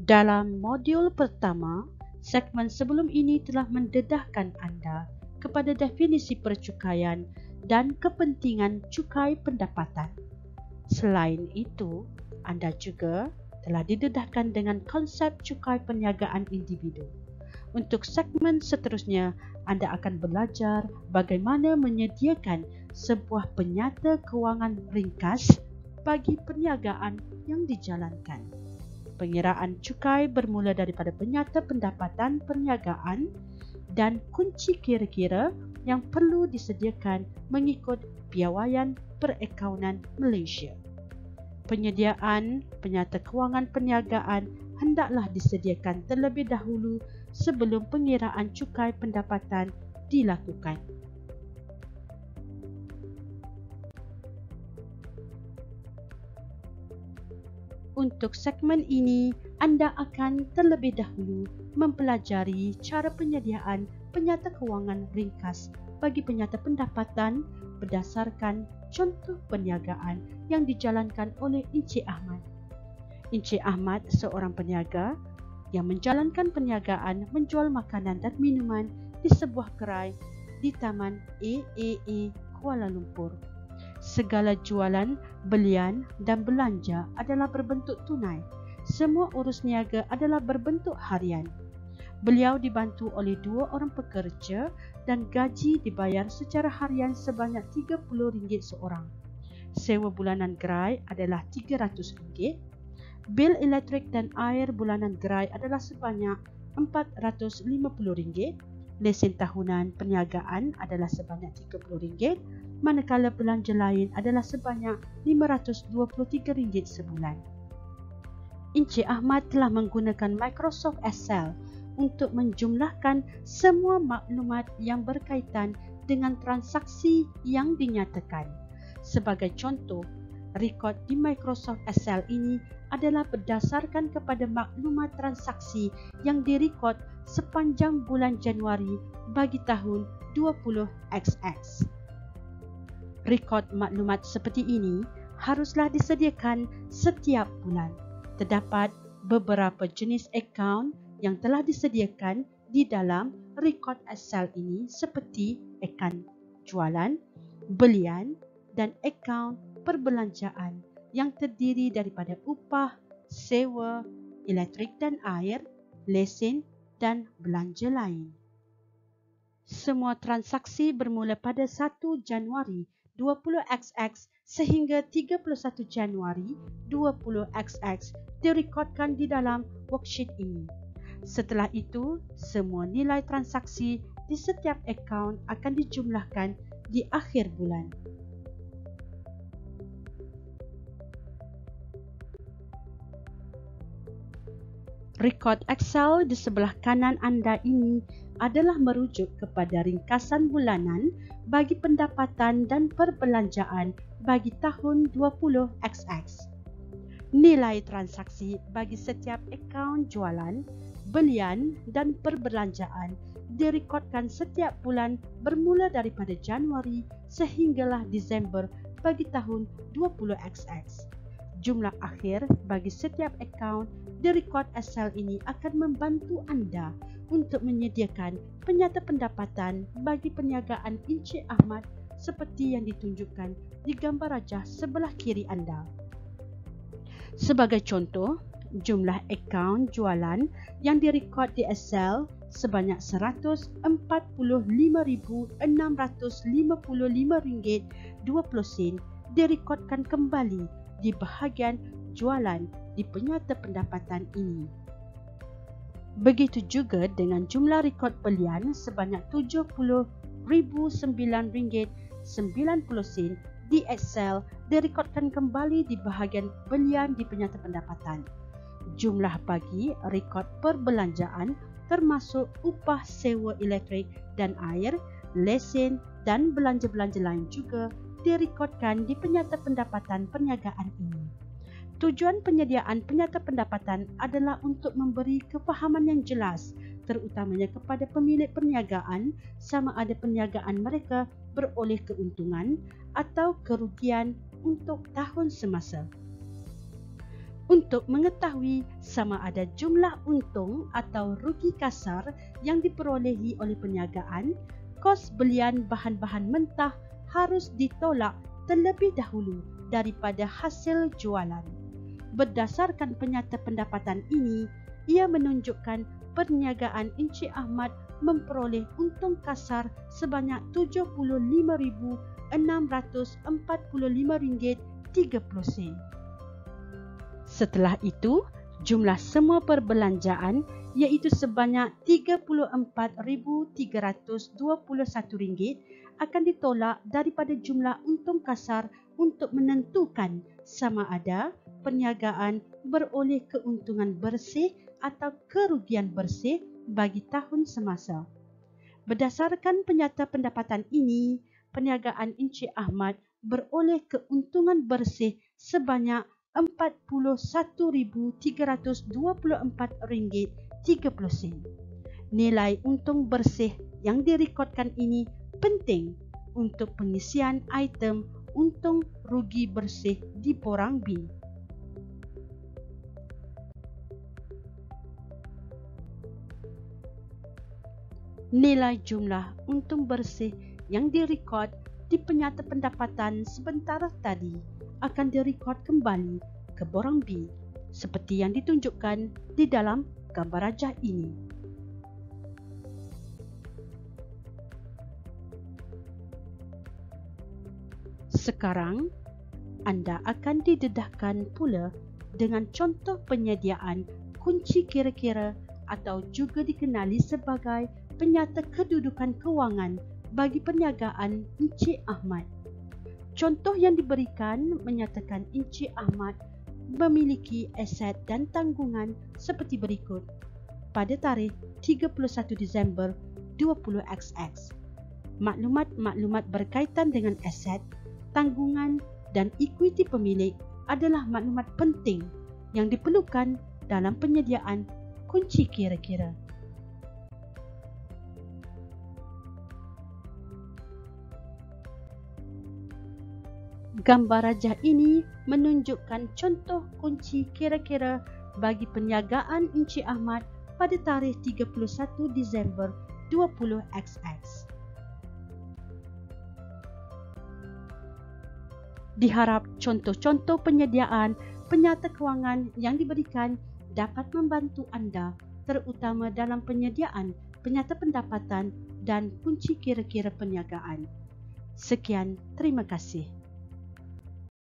Dalam modul pertama, segmen sebelum ini telah mendedahkan anda kepada definisi percukaian dan kepentingan cukai pendapatan. Selain itu, anda juga telah didedahkan dengan konsep cukai perniagaan individu. Untuk segmen seterusnya, anda akan belajar bagaimana menyediakan sebuah penyata kewangan ringkas bagi perniagaan yang dijalankan. Pengiraan cukai bermula daripada penyata pendapatan perniagaan dan kunci kira-kira yang perlu disediakan mengikut piawaian perakaunan Malaysia. Penyediaan penyata kewangan perniagaan hendaklah disediakan terlebih dahulu sebelum pengiraan cukai pendapatan dilakukan. Untuk segmen ini, anda akan terlebih dahulu mempelajari cara penyediaan penyata kewangan ringkas bagi penyata pendapatan berdasarkan contoh perniagaan yang dijalankan oleh Encik Ahmad. Encik Ahmad seorang peniaga yang menjalankan perniagaan menjual makanan dan minuman di sebuah gerai di Taman AAA Kuala Lumpur. Segala jualan, belian dan belanja adalah berbentuk tunai. Semua urus niaga adalah berbentuk harian. Beliau dibantu oleh 2 orang pekerja dan gaji dibayar secara harian sebanyak RM30 seorang. Sewa bulanan gerai adalah RM300. Bil elektrik dan air bulanan gerai adalah sebanyak RM450. Lesen tahunan perniagaan adalah sebanyak RM30, manakala belanja lain adalah sebanyak RM523 sebulan. Encik Ahmad telah menggunakan Microsoft Excel untuk menjumlahkan semua maklumat yang berkaitan dengan transaksi yang dinyatakan. Sebagai contoh, rekod di Microsoft Excel ini adalah berdasarkan kepada maklumat transaksi yang direkod sepanjang bulan Januari bagi tahun 20XX. Rekod maklumat seperti ini haruslah disediakan setiap bulan. Terdapat beberapa jenis akaun yang telah disediakan di dalam rekod Excel ini seperti akaun jualan, belian dan akaun perbelanjaan yang terdiri daripada upah, sewa, elektrik dan air, lesen dan belanja lain. Semua transaksi bermula pada 1 Januari 20XX sehingga 31 Januari 20XX direkodkan di dalam worksheet ini. Setelah itu, semua nilai transaksi di setiap akaun akan dijumlahkan di akhir bulan. Rekod Excel di sebelah kanan anda ini adalah merujuk kepada ringkasan bulanan bagi pendapatan dan perbelanjaan bagi tahun 20XX. Nilai transaksi bagi setiap akaun jualan, belian dan perbelanjaan direkodkan setiap bulan bermula daripada Januari sehinggalah Disember bagi tahun 20XX. Jumlah akhir bagi setiap akaun di rekod Excel ini akan membantu anda untuk menyediakan penyata pendapatan bagi perniagaan Encik Ahmad seperti yang ditunjukkan di gambar rajah sebelah kiri anda. Sebagai contoh, jumlah akaun jualan yang direkod di Excel sebanyak RM145,655.20 direkodkan kembali di bahagian jualan di penyata pendapatan ini. Begitu juga dengan jumlah rekod belian sebanyak RM70,09.90 di Excel direkodkan kembali di bahagian belian di penyata pendapatan. Jumlah bagi rekod perbelanjaan termasuk upah sewa elektrik dan air, lesen dan belanja-belanja lain juga direkodkan di penyata pendapatan perniagaan ini. Tujuan penyediaan penyata pendapatan adalah untuk memberi kefahaman yang jelas, terutamanya kepada pemilik perniagaan, sama ada perniagaan mereka beroleh keuntungan atau kerugian untuk tahun semasa. Untuk mengetahui sama ada jumlah untung atau rugi kasar yang diperolehi oleh perniagaan, kos belian bahan-bahan mentah harus ditolak terlebih dahulu daripada hasil jualan. Berdasarkan penyata pendapatan ini, ia menunjukkan perniagaan Encik Ahmad memperoleh untung kasar sebanyak RM75,645.30. Setelah itu, jumlah semua perbelanjaan iaitu sebanyak RM34,321 akan ditolak daripada jumlah untung kasar untuk menentukan sama ada perniagaan beroleh keuntungan bersih atau kerugian bersih bagi tahun semasa. Berdasarkan penyata pendapatan ini, perniagaan Encik Ahmad beroleh keuntungan bersih sebanyak RM41,324.30. Nilai untung bersih yang direkodkan ini penting untuk pengisian item untung rugi bersih di borang B. Nilai jumlah untung bersih yang direkod di penyata pendapatan sebentar tadi akan direkod kembali ke borang B seperti yang ditunjukkan di dalam gambar rajah ini. Sekarang, anda akan didedahkan pula dengan contoh penyediaan kunci kira-kira atau juga dikenali sebagai penyata kedudukan kewangan bagi perniagaan Encik Ahmad. Contoh yang diberikan menyatakan Encik Ahmad memiliki aset dan tanggungan seperti berikut pada tarikh 31 Disember 20XX. Maklumat-maklumat berkaitan dengan aset, tanggungan dan ekuiti pemilik adalah maklumat penting yang diperlukan dalam penyediaan kunci kira-kira. Gambar rajah ini menunjukkan contoh kunci kira-kira bagi perniagaan Encik Ahmad pada tarikh 31 Disember 20XX. Diharap contoh-contoh penyediaan penyata kewangan yang diberikan dapat membantu anda terutama dalam penyediaan penyata pendapatan dan kunci kira-kira perniagaan. Sekian, terima kasih.